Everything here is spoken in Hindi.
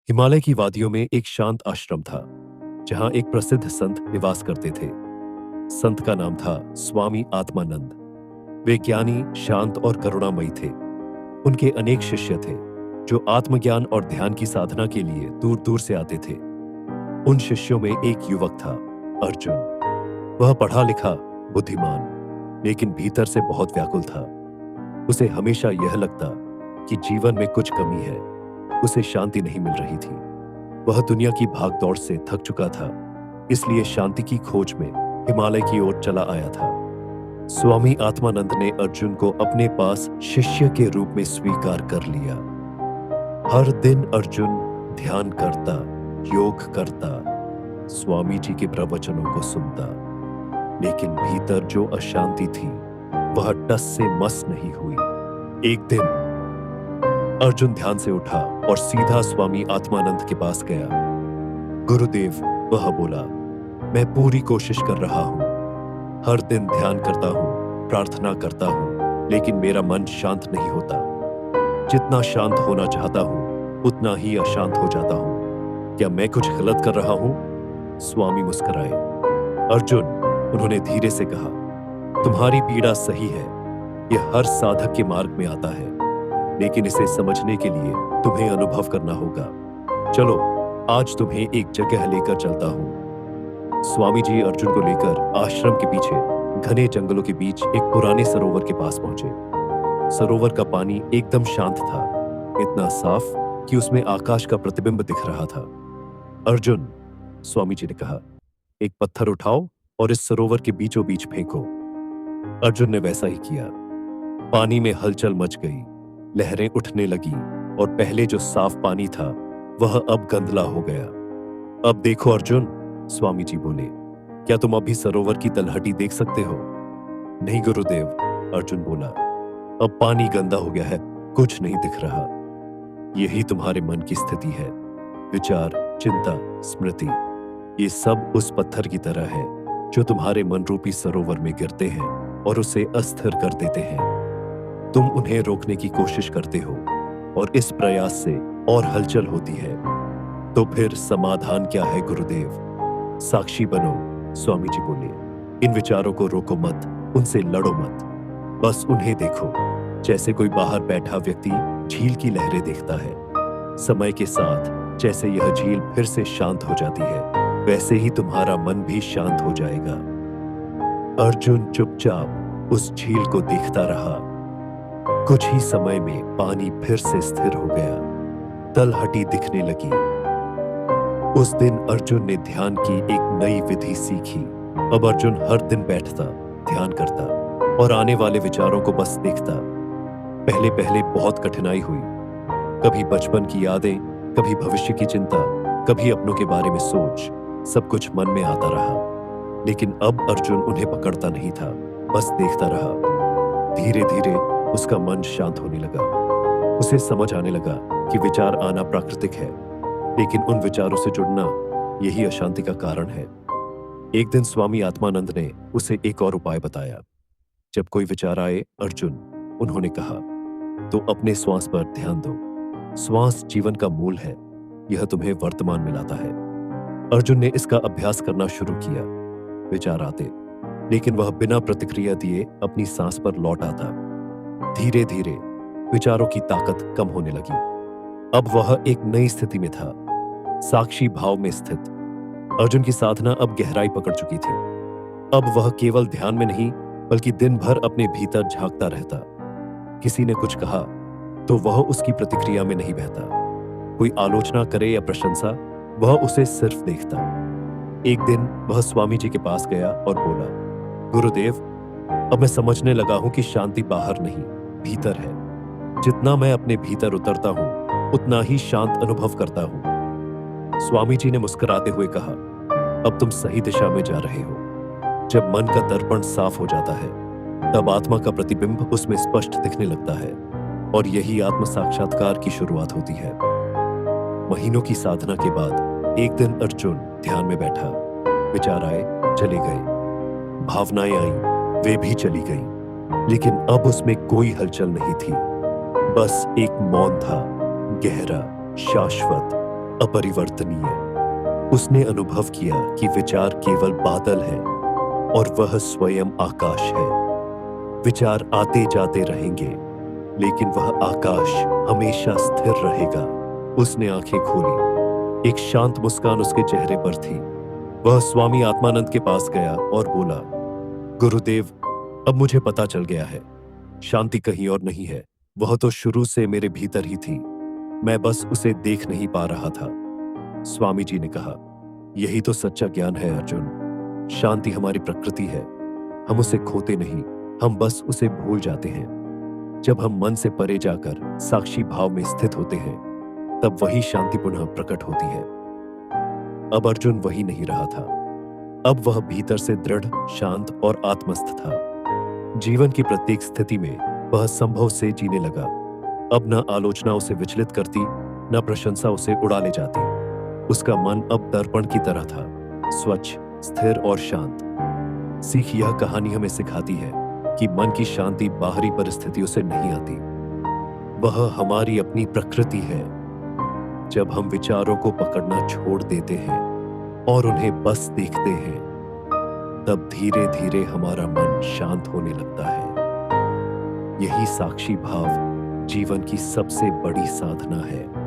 हिमालय की वादियों में एक शांत आश्रम था जहां एक प्रसिद्ध संत निवास करते थे। संत का नाम था स्वामी आत्मानंद। वे ज्ञानी, शांत और करुणामयी थे। उनके अनेक शिष्य थे जो आत्मज्ञान और ध्यान की साधना के लिए दूर दूर से आते थे। उन शिष्यों में एक युवक था, अर्जुन। वह पढ़ा लिखा, बुद्धिमान, लेकिन भीतर से बहुत व्याकुल था। उसे हमेशा यह लगता कि जीवन में कुछ कमी है। उसे शांति नहीं मिल रही थी। वह दुनिया की भागदौड़ से थक चुका था, इसलिए शांति की खोज में हिमालय की ओर चला आया था। स्वामी आत्मानंद ने अर्जुन को अपने पास शिष्य के रूप में स्वीकार कर लिया। हर दिन अर्जुन ध्यान करता, योग करता, स्वामी जी के प्रवचनों को सुनता, लेकिन भीतर जो अशांति थी वह टस से मस नहीं हुई। एक दिन अर्जुन ध्यान से उठा और सीधा स्वामी आत्मानंद के पास गया। गुरुदेव, वह बोला, मैं पूरी कोशिश कर रहा हूं। हर दिन ध्यान करता हूं, प्रार्थना करता हूं, लेकिन मेरा मन शांत नहीं होता। जितना शांत होना चाहता हूं उतना ही अशांत हो जाता हूं। क्या मैं कुछ गलत कर रहा हूं? स्वामी मुस्कुराए। अर्जुन, उन्होंने धीरे से कहा, तुम्हारी पीड़ा सही है। यह हर साधक के मार्ग में आता है, लेकिन इसे समझने के लिए तुम्हें अनुभव करना होगा। चलो, आज तुम्हें एक जगह लेकर चलता हूं। स्वामी जी अर्जुन को लेकर आश्रम के पीछे घने जंगलों के बीच एक पुराने सरोवर के पास पहुंचे। सरोवर का पानी एकदम शांत था, इतना साफ कि उसमें आकाश का प्रतिबिंब दिख रहा था। अर्जुन, स्वामी जी ने कहा, एक पत्थर उठाओ और इस सरोवर के बीचों बीच फेंको। अर्जुन ने वैसा ही किया। पानी में हलचल मच गई, लहरें उठने लगी और पहले जो साफ पानी था वह अब गंदला हो गया। अब देखो अर्जुन, स्वामी जी बोले, क्या तुम अभी सरोवर की तलहटी देख सकते हो? नहीं गुरुदेव, अर्जुन बोला, अब पानी गंदा हो गया है, कुछ नहीं दिख रहा। यही तुम्हारे मन की स्थिति है। विचार, चिंता, स्मृति, ये सब उस पत्थर की तरह है जो तुम्हारे मन रूपी सरोवर में गिरते हैं और उसे अस्थिर कर देते हैं। तुम उन्हें रोकने की कोशिश करते हो और इस प्रयास से और हलचल होती है। तो फिर समाधान क्या है गुरुदेव? साक्षी बनो, स्वामी जी बोले। इन विचारों को रोको मत, उनसे लड़ो मत, बस उन्हें देखो जैसे कोई बाहर बैठा व्यक्ति झील की लहरें देखता है। समय के साथ जैसे यह झील फिर से शांत हो जाती है, वैसे ही तुम्हारा मन भी शांत हो जाएगा। अर्जुन चुपचाप उस झील को देखता रहा। कुछ ही समय में पानी फिर से स्थिर हो गया, तलहटी दिखने लगी। उस दिन अर्जुन ने ध्यान की एक नई विधि सीखी। अब अर्जुन हर दिन बैठता, ध्यान करता और आने वाले विचारों को बस देखता। पहले पहले बहुत कठिनाई हुई। कभी बचपन की यादें, कभी भविष्य की चिंता, कभी अपनों के बारे में सोच, सब कुछ मन में आता रहा। लेकिन अब अर्जुन उन्हें पकड़ता नहीं था, बस देखता रहा। धीरे धीरे उसका मन शांत होने लगा। उसे समझ आने लगा कि विचार आना प्राकृतिक है, लेकिन उन विचारों से जुड़ना यही अशांति का कारण है। एक दिन स्वामी आत्मानंद ने उसे एक और उपाय बताया। जब कोई विचार आए अर्जुन, उन्होंने कहा, तो अपने श्वास पर ध्यान दो। श्वास जीवन का मूल है, यह तुम्हें वर्तमान में लाता है। अर्जुन ने इसका अभ्यास करना शुरू किया। विचार आते, लेकिन वह बिना प्रतिक्रिया दिए अपनी सांस पर लौट आता। धीरे धीरे विचारों की ताकत कम होने लगी। अब वह एक नई स्थिति में था, साक्षी भाव में स्थित। अर्जुन की साधना अब गहराई पकड़ चुकी थी। अब वह केवल ध्यान में नहीं, बल्कि दिन भर अपने भीतर झांकता रहता। किसी ने कुछ कहा तो वह उसकी प्रतिक्रिया में नहीं बहता। कोई आलोचना करे या प्रशंसा, वह उसे सिर्फ देखता। एक दिन वह स्वामी जी के पास गया और बोला, गुरुदेव, अब मैं समझने लगा हूं कि शांति बाहर नहीं, भीतर है। जितना मैं अपने भीतर उतरता हूं उतना ही शांत अनुभव करता हूं। स्वामी जी ने मुस्कुराते हुए कहा, अब तुम सही दिशा में जा रहे हो। जब मन का दर्पण साफ हो जाता है तब आत्मा का प्रतिबिंब उसमें स्पष्ट दिखने लगता है, और यही आत्म साक्षात्कार की शुरुआत होती है। महीनों की साधना के बाद एक दिन अर्जुन ध्यान में बैठा। विचार आए, चले गए। भावनाएं आईं, वे भी चली गईं। लेकिन अब उसमें कोई हलचल नहीं थी, बस एक मौन था, गहरा, शाश्वत। अपरिवर्तनीय। उसने अनुभव किया कि विचार केवल बादल है और वह स्वयं आकाश है। विचार आते जाते रहेंगे, लेकिन वह आकाश हमेशा स्थिर रहेगा। उसने आंखें खोली। एक शांत मुस्कान उसके चेहरे पर थी। वह स्वामी आत्मानंद के पास गया और बोला, गुरुदेव, अब मुझे पता चल गया है, शांति कहीं और नहीं है, वह तो शुरू से मेरे भीतर ही थी, मैं बस उसे देख नहीं पा रहा था। स्वामी जी ने कहा, यही तो सच्चा ज्ञान है अर्जुन। शांति हमारी प्रकृति है, हम उसे खोते नहीं, हम बस उसे भूल जाते हैं। जब हम मन से परे जाकर साक्षी भाव में स्थित होते हैं, तब वही शांति पुनः प्रकट होती है। अब अर्जुन वही नहीं रहा था। अब वह भीतर से दृढ़, शांत और आत्मस्थ था। जीवन की प्रत्येक स्थिति में वह संभव से जीने लगा। अब न आलोचना उसे विचलित करती, न प्रशंसा उसे उड़ा ले जाती। उसका मन अब दर्पण की तरह था, स्वच्छ, स्थिर और शांत। सीख यह कहानी हमें सिखाती है कि मन की शांति बाहरी परिस्थितियों से नहीं आती, वह हमारी अपनी प्रकृति है। जब हम विचारों को पकड़ना छोड़ देते हैं और उन्हें बस देखते हैं, तब धीरे धीरे हमारा मन शांत होने लगता है। यही साक्षी भाव जीवन की सबसे बड़ी साधना है।